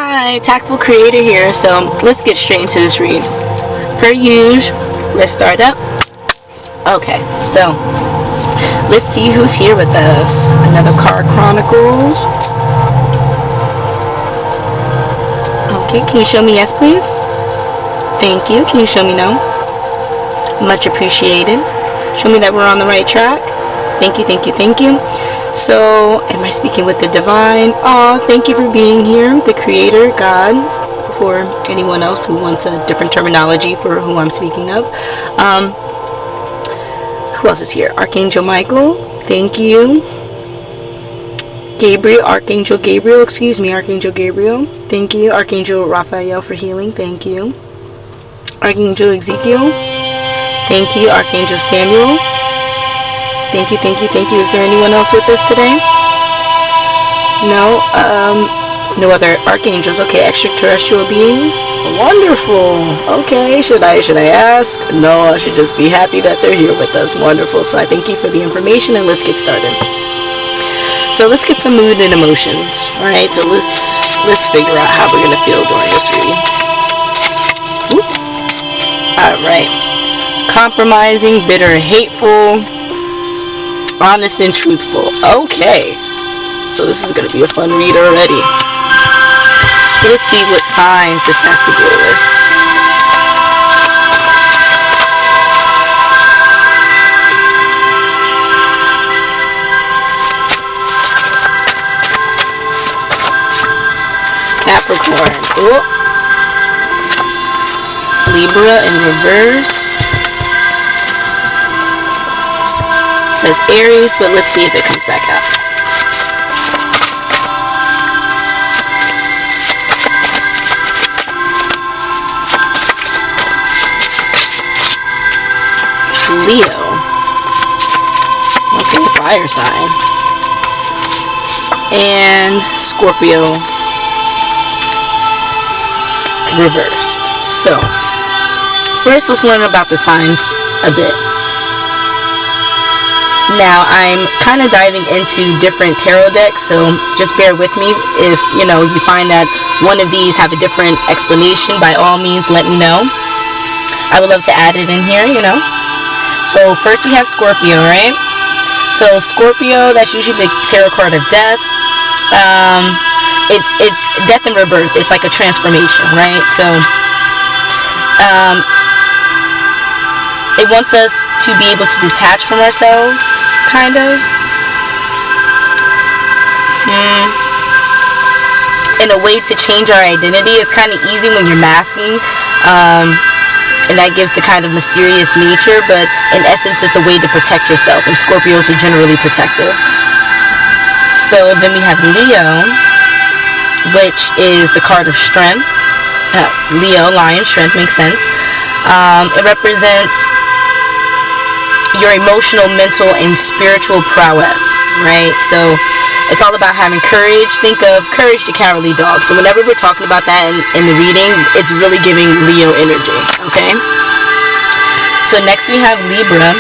Hi, TAKful Creator here. So let's get straight into this read. Per usual, let's start up. Okay, so let's see who's here with us. Another card chronicles. Okay, can you show me yes, please? Thank you. Can you show me no? Much appreciated. Show me that we're on the right track. Thank you, thank you, thank you. So, am I speaking with the divine? Oh, thank you for being here. The creator, God, for anyone else who wants a different terminology for who I'm speaking of. Who else is here? Archangel Michael, thank you. Gabriel, Archangel Gabriel, Archangel Gabriel, thank you. Archangel Raphael for healing, thank you. Archangel Ezekiel, thank you. Archangel Samuel, thank you, thank you, thank you. Is there anyone else with us today? No? No other archangels. Okay, extraterrestrial beings. Wonderful. Okay, should I ask? No, I should just be happy that they're here with us. Wonderful. So I thank you for the information, and let's get started. So let's get some mood and emotions. All right. So let's figure out how we're gonna feel during this reading. Whoop. All right. Compromising, bitter, hateful, honest, and truthful. Okay. So this is gonna be a fun read already. Let's see what signs this has to deal with. Capricorn. Oh. Libra in reverse. It says Aries, but let's see if it comes back out. Leo. Okay, fire sign. And Scorpio reversed. So, first let's learn about the signs a bit. Now, I'm kind of diving into different tarot decks, so just bear with me. If, you find that one of these have a different explanation, by all means, let me know. I would love to add it in here, So first we have Scorpio, right? So Scorpio, that's usually the tarot card of death. It's death and rebirth. It's like a transformation, right? So it wants us to be able to detach from ourselves, kind of. In a way to change our identity. It's kind of easy when you're masking. And that gives the kind of mysterious nature, but in essence it's a way to protect yourself, and Scorpios are generally protective. So then we have Leo, which is the card of strength. Leo, lion, strength, makes sense. It represents your emotional, mental, and spiritual prowess, right? So it's all about having courage. Think of courage the cowardly dog. So whenever we're talking about that in the reading, it's really giving Leo energy, okay? So next we have Libra.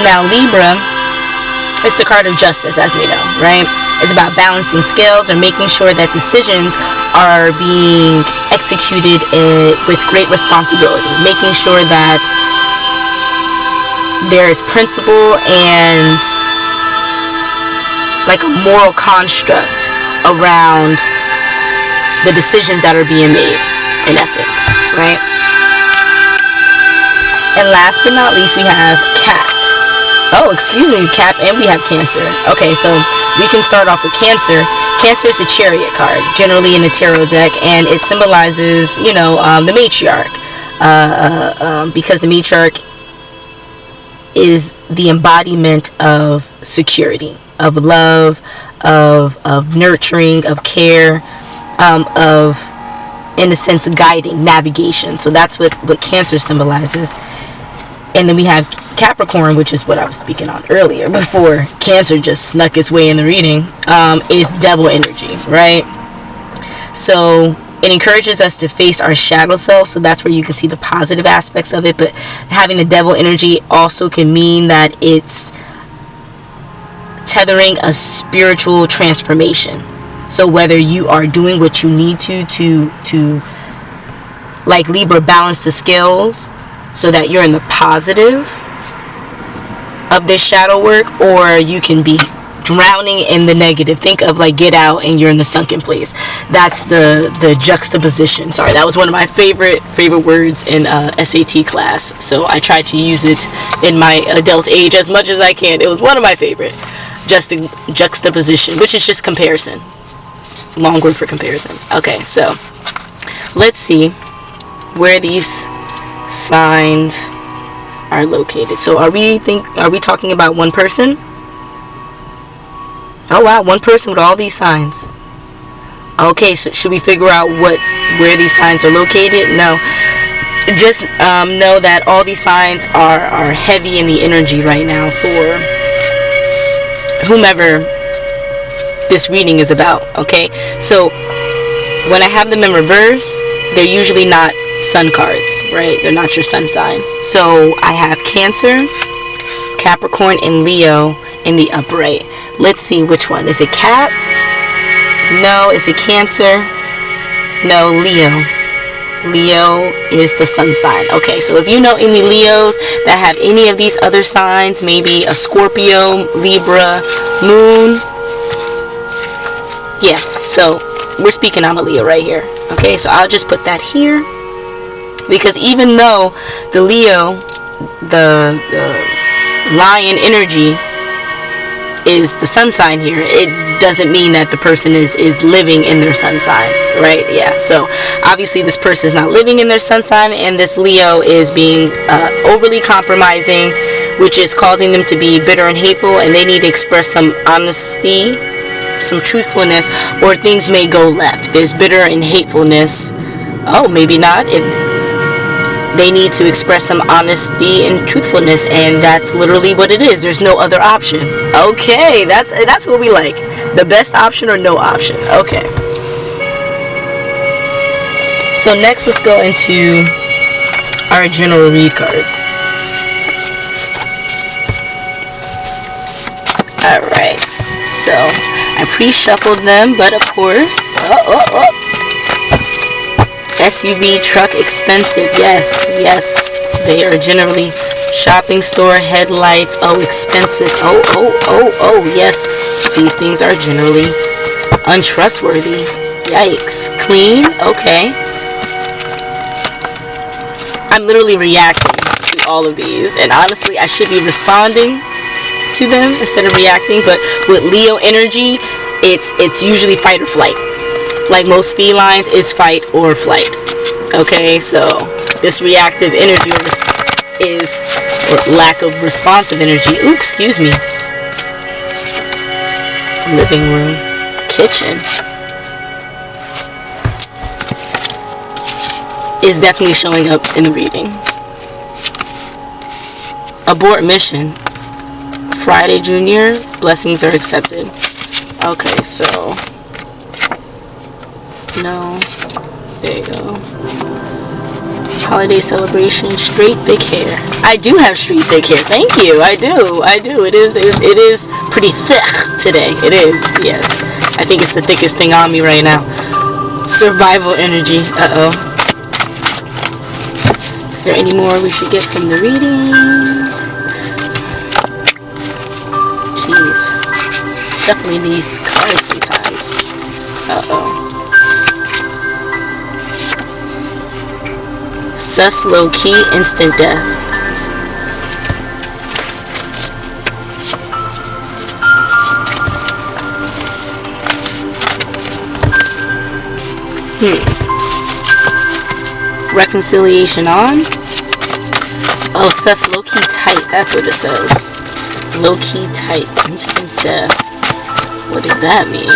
Now Libra is the card of justice, as we know, right? It's about balancing scales or making sure that decisions are being executed with great responsibility, making sure that there is principle and like a moral construct around the decisions that are being made, in essence, right? And last but not least, we have Cap. Oh, excuse me, Cap, and we have Cancer. Okay, so we can start off with Cancer. Cancer is the Chariot card, generally in the tarot deck, and it symbolizes, the matriarch, because the matriarch is the embodiment of security, of love, of nurturing, of care, of, in a sense, guiding, navigation. So that's what Cancer symbolizes. And then we have Capricorn, which is what I was speaking on earlier, before Cancer just snuck its way in the reading, is devil energy, right? So it encourages us to face our shadow self, so that's where you can see the positive aspects of it. But having the devil energy also can mean that it's tethering a spiritual transformation. So whether you are doing what you need to like Libra, balance the scales so that you're in the positive of this shadow work, or you can be drowning in the negative. Think of like Get Out and you're in the sunken place. That's the juxtaposition. Sorry, that was one of my favorite words in SAT class, so I tried to use it in my adult age as much as I can. It was one of my favorite. Juxtaposition, which is just comparison. Long word for comparison. Okay, so let's see where these signs are located. So are we talking about one person? Oh wow, one person with all these signs. Okay, so should we figure out where these signs are located? No. Just know that all these signs are heavy in the energy right now for whomever this reading is about. Okay, so when I have them in reverse, they're usually not sun cards, right? They're not your sun sign. So I have Cancer, Capricorn, and Leo in the upright. Let's see which one. Is it Cap? No. Is it Cancer? No, Leo. Leo is the sun sign. Okay, so if you know any Leos that have any of these other signs, maybe a Scorpio, Libra, Moon. Yeah, so we're speaking on a Leo right here. Okay, so I'll just put that here. Because even though the Leo, the lion energy is the sun sign here, it doesn't mean that the person is living in their sun sign, right? Yeah, so obviously this person is not living in their sun sign, and this Leo is being overly compromising, which is causing them to be bitter and hateful, and they need to express some honesty, some truthfulness, or things may go left. There's bitter and hatefulness. Oh, maybe not. They need to express some honesty and truthfulness, and that's literally what it is. There's no other option. Okay, that's what we like. The best option or no option. Okay. So next, let's go into our general read cards. Alright, so I pre-shuffled them, but of course, SUV, truck, expensive. Yes, they are generally shopping store, headlights. Oh, expensive. Oh, yes, these things are generally untrustworthy. Yikes. Clean. Okay, I'm literally reacting to all of these, and honestly I should be responding to them instead of reacting. But with Leo energy, it's usually fight or flight. Like most felines, is fight or flight. Okay, so this reactive energy is, or lack of responsive energy. Ooh, excuse me. Living room, kitchen, is definitely showing up in the reading. Abort mission. Friday Junior, blessings are accepted. Okay, so no, there you go. Holiday celebration, straight thick hair. I do have straight thick hair. Thank you. I do. It is pretty thick today. It is. Yes. I think it's the thickest thing on me right now. Survival energy. Is there any more we should get from the reading? Jeez. Shuffling these cards sometimes. Sus, low key, instant death. Reconciliation on. Oh, sus, low key tight. That's what it says. Low key tight, instant death. What does that mean?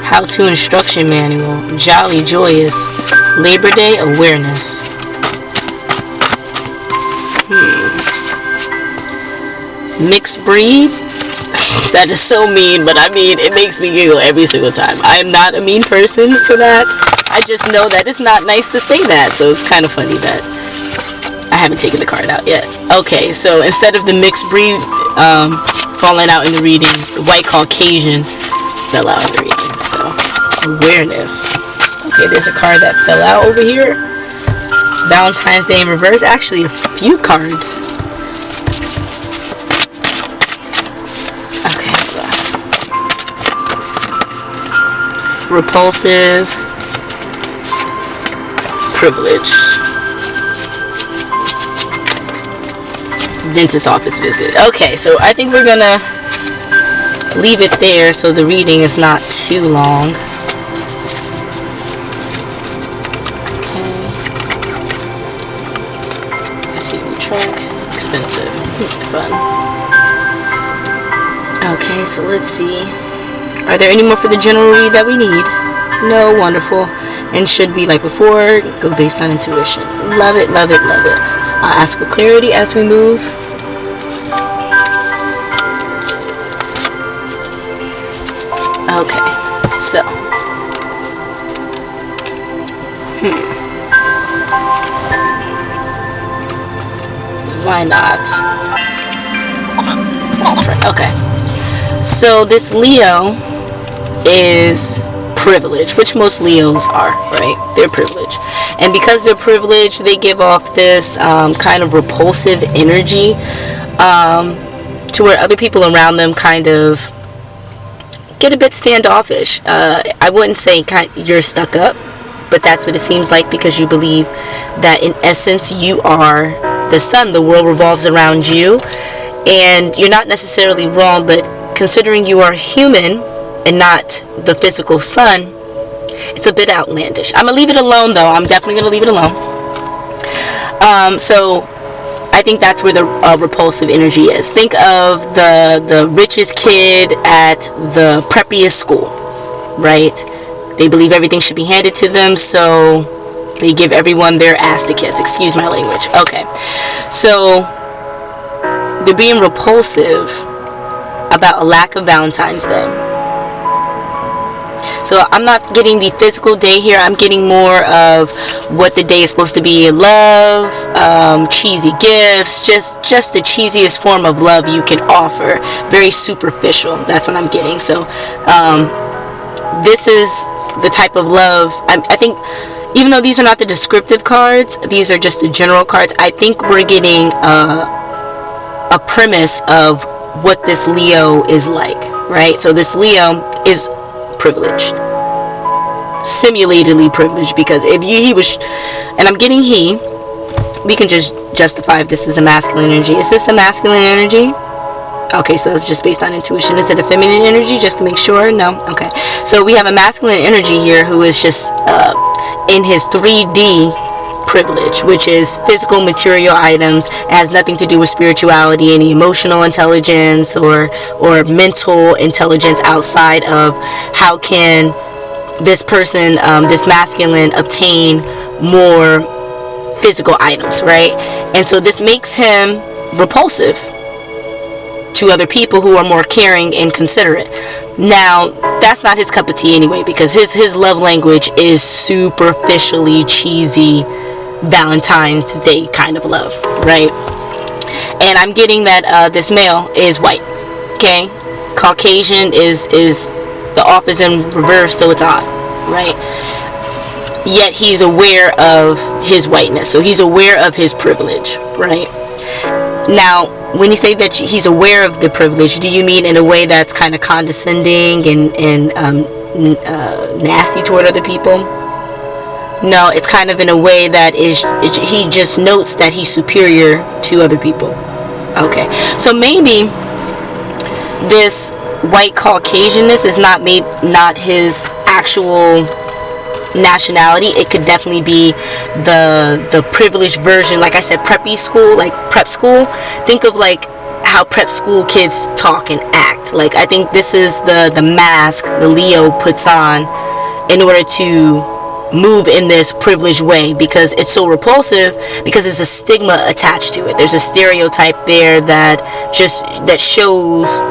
How to instruction manual. Jolly, joyous. Labor Day awareness. Mixed breed. That is so mean, but I mean, it makes me giggle every single time. I am not a mean person for that. I just know that it's not nice to say that, so it's kind of funny that I haven't taken the card out yet. Okay, so instead of the mixed breed falling out in the reading. The white Caucasian fell out in the reading. So, awareness. Okay, there's a card that fell out over here. Valentine's Day in reverse. Actually, a few cards. Okay, hold on. Repulsive. Privileged. Dentist office visit. Okay, so I think we're gonna leave it there so the reading is not too long. Okay. SUV truck. Expensive. Fun. Okay, so let's see. Are there any more for the general read that we need? No. Wonderful. And should be like before. Go based on intuition. Love it, love it, love it. I'll ask for clarity as we move. Okay, so why not? Okay, so this Leo is privileged, which most Leos are, right? They're privileged, and because they're privileged, they give off this kind of repulsive energy to where other people around them kind of get a bit standoffish. I wouldn't say you're stuck up, but that's what it seems like, because you believe that in essence you are the sun. The world revolves around you, and you're not necessarily wrong, but considering you are human and not the physical sun, it's a bit outlandish. I'm gonna leave it alone though. I'm definitely gonna leave it alone. So I think that's where the repulsive energy is. Think of the richest kid at the preppiest school, right? They believe everything should be handed to them, so they give everyone their ass to kiss. Excuse my language. Okay, so they're being repulsive about a lack of Valentine's Day. So I'm not getting the physical day here. I'm getting more of what the day is supposed to be. Love, cheesy gifts, just the cheesiest form of love you can offer. Very superficial. That's what I'm getting. So this is the type of love. I think, even though these are not the descriptive cards, these are just the general cards. I think we're getting a premise of what this Leo is like, right? So this Leo is privileged, simulatedly privileged, because if he was, and I'm getting we can just justify if this is a masculine energy. Is this a masculine energy? Okay, so it's just based on intuition. Is it a feminine energy, just to make sure? No. Okay, so we have a masculine energy here who is just in his 3D privilege, which is physical material items. It has nothing to do with spirituality, any emotional intelligence or mental intelligence outside of how can this person, this masculine, obtain more physical items, right? And so this makes him repulsive to other people who are more caring and considerate. Now, that's not his cup of tea anyway, because his love language is superficially cheesy Valentine's Day kind of love, right? And I'm getting that this male is white. Okay, Caucasian is the off is in reverse, so it's on, right? Yet he's aware of his whiteness, so he's aware of his privilege, right? Now, when you say that he's aware of the privilege, do you mean in a way that's kind of condescending and nasty toward other people? No, it's kind of in a way that he just notes that he's superior to other people. Okay, so maybe this white Caucasianness is not his actual nationality. It could definitely be the privileged version, like I said, preppy school, like prep school. Think of like how prep school kids talk and act. Like, I think this is the mask the Leo puts on in order to move in this privileged way, because it's so repulsive, because there's a stigma attached to it. There's a stereotype there that shows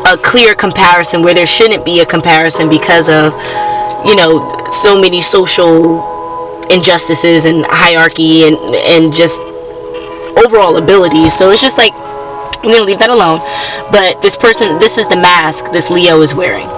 a clear comparison where there shouldn't be a comparison because of, you know, so many social injustices and hierarchy and just overall abilities. So it's just like We're gonna leave that alone. But this person, this is the mask this Leo is wearing.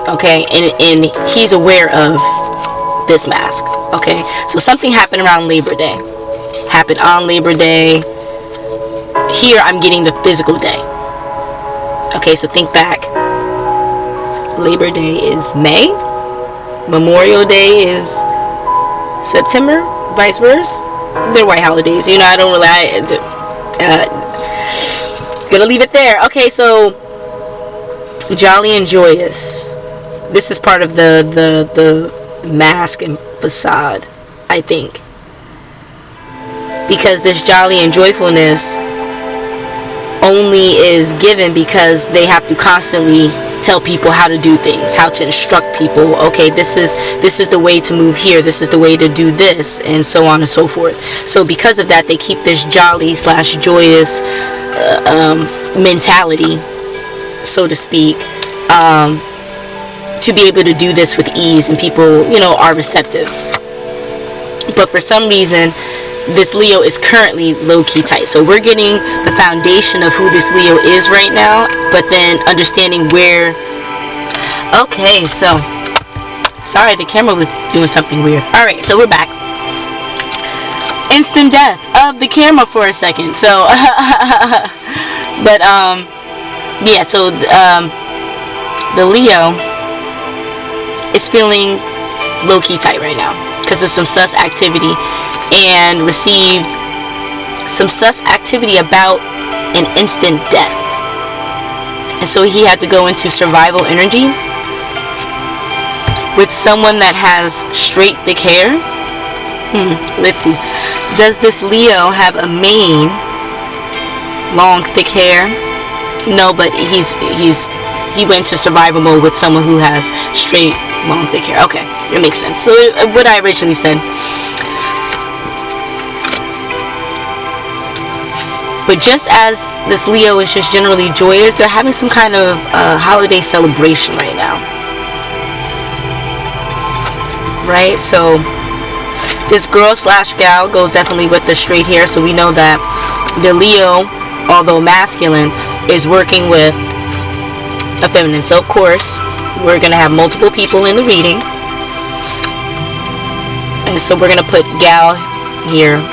Okay, and he's aware of this mask. Okay, so something happened around Labor Day. Happened on Labor Day. Here I'm getting the physical day. Okay, so think back. Labor Day is May. Memorial Day is September. Vice versa. They're white holidays. You know, I don't really... gonna leave it there. Okay, so jolly and joyous. This is part of the mask and facade, I think. Because this jolly and joyfulness only is given because they have to constantly tell people how to do things, how to instruct people. Okay, this is the way to move here, this is the way to do this, and so on and so forth. So because of that, they keep this jolly / joyous mentality, so to speak, to be able to do this with ease, and people, you know, are receptive. But for some reason, this Leo is currently low-key tight. So we're getting the foundation of who this Leo is right now, but then understanding where... Okay, so... Sorry, the camera was doing something weird. Alright, so we're back. Instant death of the camera for a second. So... but, yeah, so... the Leo is feeling low-key tight right now because of some sus activity, and received some sus activity about an instant death, and so he had to go into survival energy with someone that has straight thick hair. Let's see, does this Leo have a mane, long thick hair? No, but he went to survival mode with someone who has straight long thick hair. Okay, it makes sense. So what I originally said. But just as this Leo is just generally joyous, they're having some kind of holiday celebration right now. Right? So this girl / gal goes definitely with the straight hair. So we know that the Leo, although masculine, is working with a feminine. So of course, we're going to have multiple people in the reading. And so we're going to put gal here,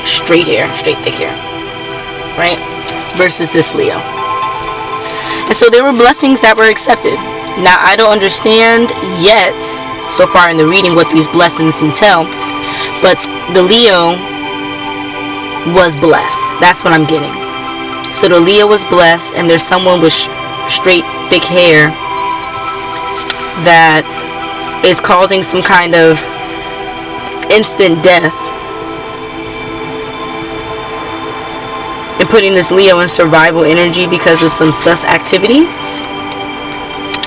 straight hair, straight thick hair. Right? Versus this Leo. And so there were blessings that were accepted. Now I don't understand yet so far in the reading what these blessings entail, but the Leo was blessed. That's what I'm getting. So the Leo was blessed, and there's someone with straight thick hair that is causing some kind of instant death and putting this Leo in survival energy because of some sus activity,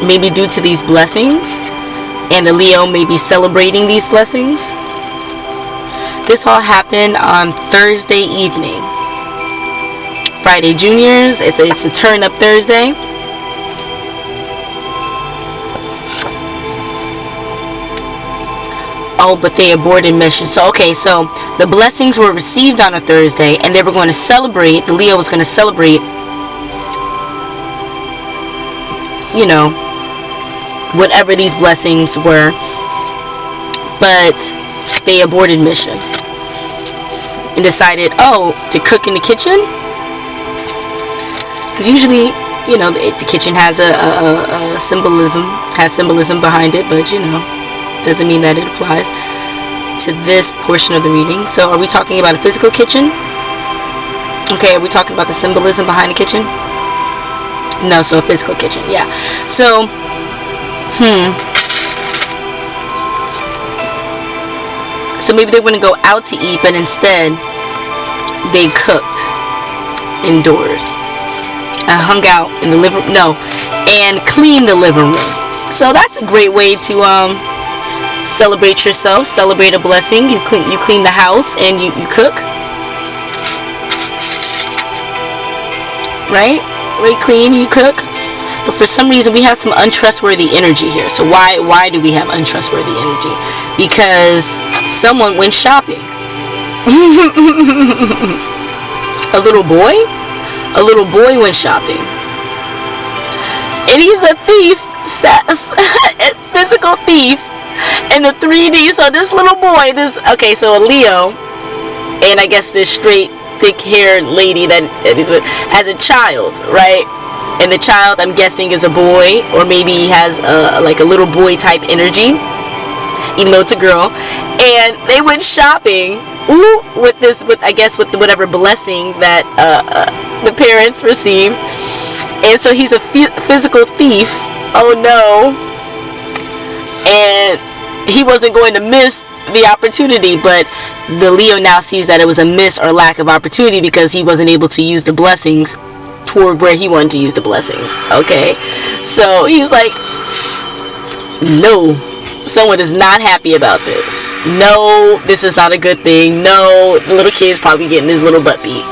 maybe due to these blessings, and the Leo may be celebrating these blessings. This all happened on Thursday evening. Friday Juniors, it's a turn up Thursday. Oh, but they aborted mission. So, okay, so the blessings were received on a Thursday, and they were going to celebrate. The Leo was going to celebrate, you know, whatever these blessings were. But they aborted mission and decided, oh, to cook in the kitchen? Because usually, you know, the kitchen has a symbolism behind it, but, you know, doesn't mean that it applies to this portion of the reading. So are we talking about a physical kitchen? Okay, are we talking about the symbolism behind the kitchen? No, so a physical kitchen, yeah. So, so maybe they wouldn't go out to eat, but instead they cooked indoors and hung out in the living room. No, and cleaned the living room. So that's a great way to celebrate yourself, celebrate a blessing. You clean the house and you cook, right? Clean, you cook. But for some reason we have some untrustworthy energy here. So why do we have untrustworthy energy? Because someone went shopping. A little boy a little boy went shopping, and he's a thief, physical thief in the 3D. So this little boy, okay, so a Leo, and I guess this straight, thick-haired lady that he's with as a child, right? And the child, I'm guessing, is a boy, or maybe he has like a little boy type energy, even though it's a girl. And they went shopping with whatever blessing that the parents received. And so he's a physical thief. Oh no. And he wasn't going to miss the opportunity, but the Leo now sees that it was a miss or lack of opportunity because he wasn't able to use the blessings toward where he wanted to use the blessings. Okay, so he's like, no, someone is not happy about this. No, this is not a good thing. No, the little kid's probably getting his little butt beat.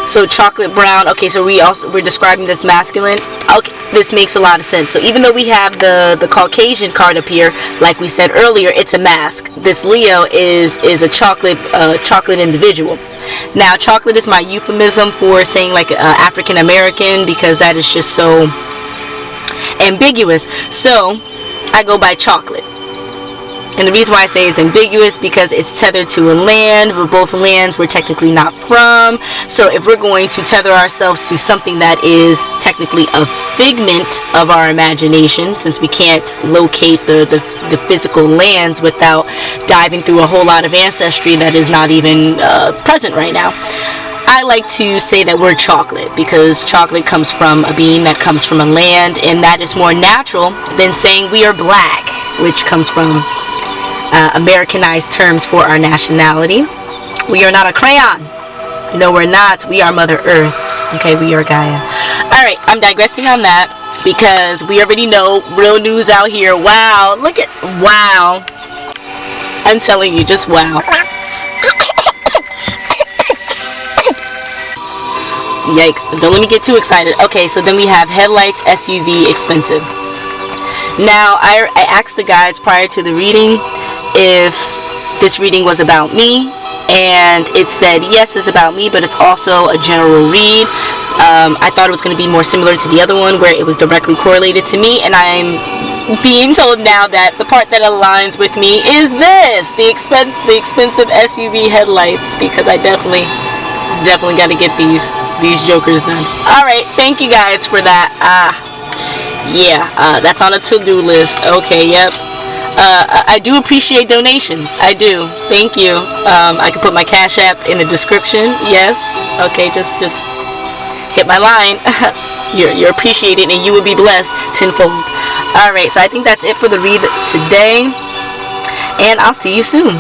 So chocolate brown. Okay, so we're describing this masculine. Okay, this makes a lot of sense. So even though we have the Caucasian card up here, like we said earlier, it's a mask. This Leo is a chocolate individual. Now, chocolate is my euphemism for saying like African American, because that is just so ambiguous. So I go by chocolate. And the reason why I say it's ambiguous, because it's tethered to a land, but both lands we're technically not from. So if we're going to tether ourselves to something that is technically a figment of our imagination, since we can't locate the physical lands without diving through a whole lot of ancestry that is not even present right now, I like to say that we're chocolate, because chocolate comes from a being that comes from a land, and that is more natural than saying we are black, which comes from Americanized terms for our nationality. We are not a crayon. No, we're not. We are Mother Earth. Okay, we are Gaia. Alright, I'm digressing on that because we already know real news out here. Wow, wow. I'm telling you, just wow. Yikes, don't let me get too excited. Okay, so then we have headlights, SUV, expensive. Now, I asked the guides prior to the reading if this reading was about me, and it said yes, it's about me, but it's also a general read. I thought it was going to be more similar to the other one where it was directly correlated to me, and I'm being told now that the part that aligns with me is this, the expensive SUV headlights, because I definitely got to get these jokers done. Alright, thank you guys for that. That's on a to-do list. Okay, yep. I do appreciate donations. I do. Thank you. I can put my Cash App in the description. Yes. Okay, just hit my line. You're appreciated, and you will be blessed tenfold. Alright, so I think that's it for the read today, and I'll see you soon.